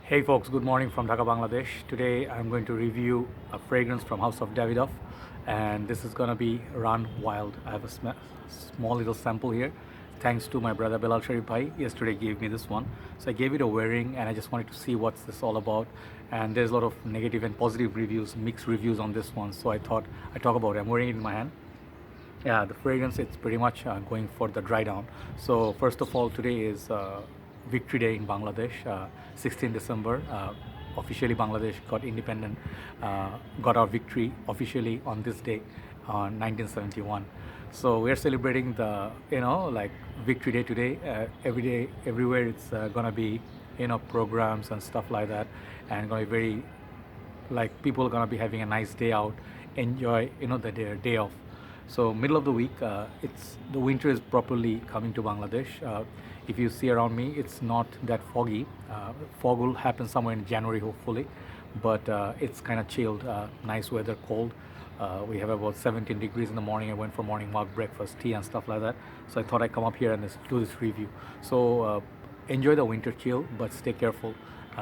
Hey folks, good morning from Dhaka, Bangladesh. Today I'm going to review a fragrance from House of Davidoff, and this is gonna be Run Wild. I have a small little sample here. Thanks to my brother Belal Sharif bhai, yesterday gave me this one. So I gave it a wearing and I just wanted to see what's this all about. And there's a lot of negative and positive reviews, mixed reviews on this one. So I thought I'd talk about it. I'm wearing it in my hand. Yeah, the fragrance, it's pretty much going for the dry down. So first of all, today is Victory Day in Bangladesh, 16 December. Officially Bangladesh got independent, got our victory officially on this day on 1971. So we're celebrating the, like Victory Day today. Every day, everywhere it's gonna be, programs and stuff like that, and gonna be very, like people are gonna be having a nice day out, enjoy, the day off. So middle of the week, it's the winter is properly coming to Bangladesh. If you see around me, it's not that foggy. Fog will happen somewhere in January, hopefully, but it's kind of chilled. Nice weather, cold. We have about 17 degrees in the morning. I went for morning walk, breakfast, tea, and stuff like that. So I thought I'd come up here and do this review. So enjoy the winter chill, but stay careful.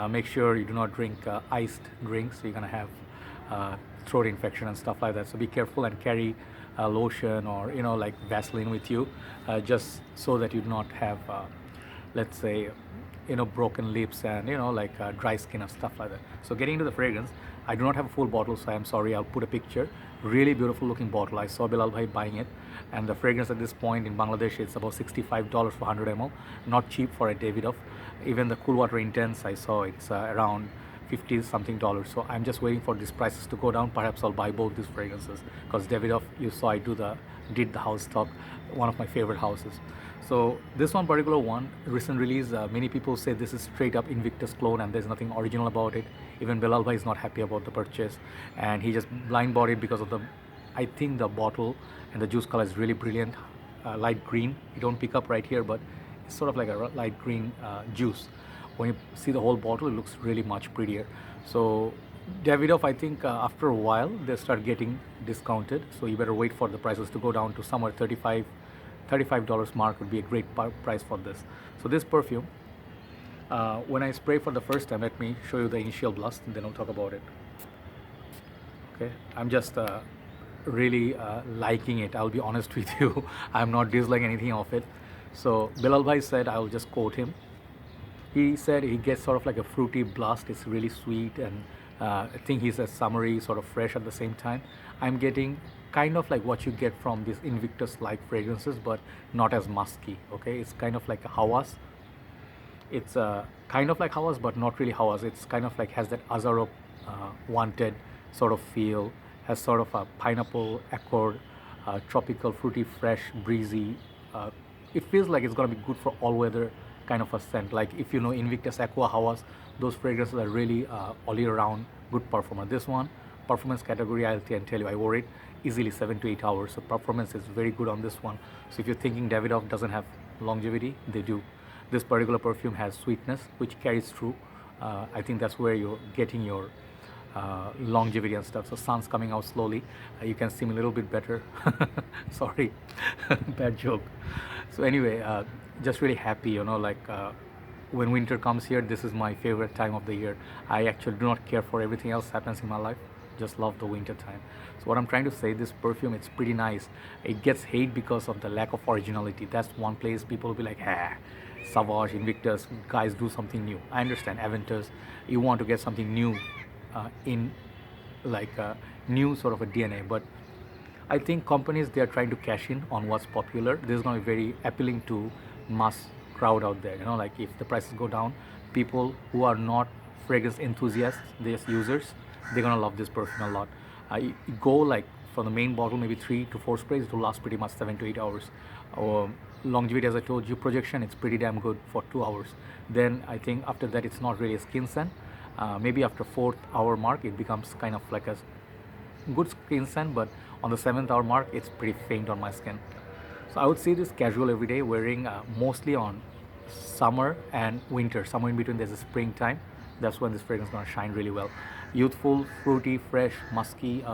Make sure you do not drink iced drinks. You're gonna have throat infection and stuff like that. So be careful and carry lotion or like Vaseline with you, just so that you do not have, let's say, broken lips and like dry skin and stuff like that. So getting into the fragrance, I do not have a full bottle, so I'm sorry. I'll put a picture. Really beautiful looking bottle. I saw Belal bhai buying it, and the fragrance at this point in Bangladesh it's about $65 for 100 ml. Not cheap for a Davidoff. Even the Cool Water Intense I saw it's around 50 something dollars. So I'm just waiting for these prices to go down. Perhaps I'll buy both these fragrances because Davidoff, you saw I did the house stock, one of my favorite houses. So this one particular one, recent release, many people say this is straight up Invictus clone and there's nothing original about it. Even Belal bhai is not happy about the purchase, and he just blind bought it because of I think the bottle and the juice color is really brilliant, light green. You don't pick up right here, but it's sort of like a light green juice. When you see the whole bottle, it looks really much prettier. So Davidoff, I think after a while they start getting discounted, so you better wait for the prices to go down to somewhere $35 mark would be a great price for this. So this perfume, when I spray for the first time, let me show you the initial blast and then I'll talk about it. Okay, I'm just really liking it. I'll be honest with you. I'm not disliking anything of it. So Belal bhai said, I'll just quote him. He said he gets sort of like a fruity blast. It's really sweet, and I think he says summery, sort of fresh at the same time. I'm getting kind of like what you get from these Invictus-like fragrances, but not as musky. Okay, it's kind of like a Hawas. It's kind of like Hawas, but not really Hawas. It's kind of like has that Azarop wanted sort of feel. Has sort of a pineapple accord, tropical, fruity, fresh, breezy. It feels like it's gonna be good for all weather kind of a scent. Like if you know Invictus Aqua Hawas, those fragrances are really all year round good performer. This one, performance category, I can tell you, I wore it easily 7 to 8 hours. So performance is very good on this one. So if you're thinking Davidoff doesn't have longevity, they do. This particular perfume has sweetness, which carries through. I think that's where you're getting your longevity and stuff. So sun's coming out slowly. You can see me a little bit better. Sorry, bad joke. So anyway, just really happy, like when winter comes here, this is my favorite time of the year. I actually do not care for everything else happens in my life. Just love the winter time. So what I'm trying to say, this perfume, it's pretty nice. It gets hate because of the lack of originality. That's one place people will be like, Savage, Invictus, guys do something new. I understand, Aventus, you want to get something new in like a new sort of a DNA, but I think companies, they are trying to cash in on what's popular. This is going to be very appealing to mass crowd out there. Like if the prices go down, people who are not fragrance enthusiasts, they're just users, they're gonna love this perfume a lot. You go like from the main bottle, maybe 3 to 4 sprays, it will last pretty much 7 to 8 hours. Longevity, as I told you, projection, it's pretty damn good for 2 hours. Then I think after that, it's not really a skin scent. Maybe after 4th hour mark, it becomes kind of like a good skin scent, but on the 7th hour mark, it's pretty faint on my skin. So I would see this casual every day, wearing mostly on summer and winter. Somewhere in between, there's a springtime. That's when this fragrance is gonna shine really well. Youthful, fruity, fresh, musky.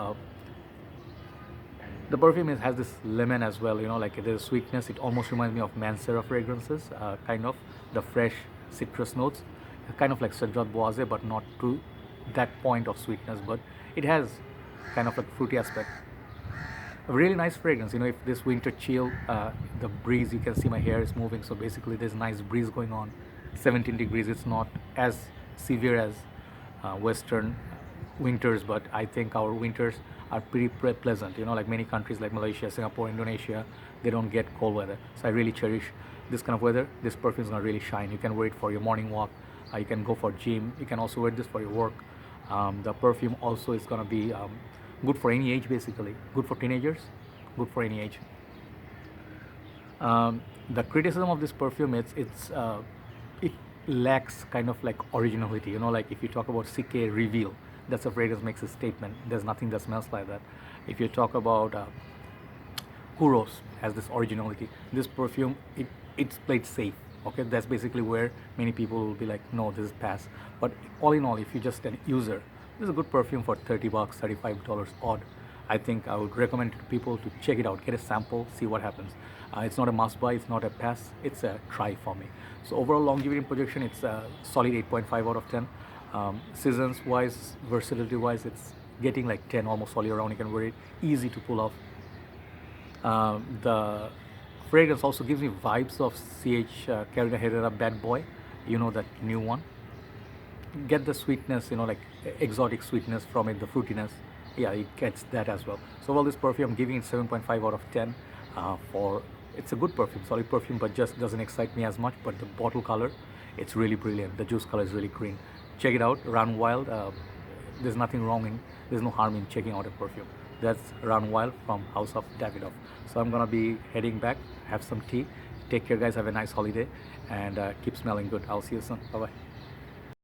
The perfume has this lemon as well, like there's sweetness. It almost reminds me of Mancera fragrances, kind of the fresh citrus notes. kind of like Sajjad Boise, but not to that point of sweetness, but it has kind of like fruity aspect. A really nice fragrance. If this winter chill, the breeze, you can see my hair is moving, so basically there's a nice breeze going on. 17 degrees, it's not as severe as western winters, but I think our winters are pretty pleasant. Like many countries like Malaysia, Singapore, Indonesia, they don't get cold weather, so I really cherish this kind of weather. This perfume is gonna really shine. You can wear it for your morning walk, you can go for gym, you can also wear this for your work. The perfume also is gonna be good for any age, basically. Good for teenagers, good for any age. The criticism of this perfume, it lacks kind of like originality. Like if you talk about CK Reveal, that's a fragrance makes a statement. There's nothing that smells like that. If you talk about Kuros, has this originality. This perfume, it's played safe. Okay, that's basically where many people will be like, no, this is pass. But all in all, if you're just an user, this is a good perfume for $30, $35 odd. I think I would recommend it to people to check it out, get a sample, see what happens. It's not a must buy, it's not a pass, it's a try for me. So overall longevity and projection, it's a solid 8.5 out of 10. Seasons wise, versatility wise, it's getting like 10 almost all year round. You can wear it, easy to pull off. The fragrance also gives me vibes of CH Carolina Herrera Bad Boy, that new one. Get the sweetness, like exotic sweetness from it, the fruitiness. Yeah, it gets that as well. So this perfume, I'm giving it 7.5 out of 10. It's a good perfume, solid perfume, but just doesn't excite me as much. But the bottle color, it's really brilliant. The juice color is really green. Check it out, Run Wild. There's nothing wrong there's no harm in checking out a perfume. That's Run Wild from House of Davidoff. So I'm gonna be heading back, have some tea. Take care, guys. Have a nice holiday, and keep smelling good. I'll see you soon. Bye bye.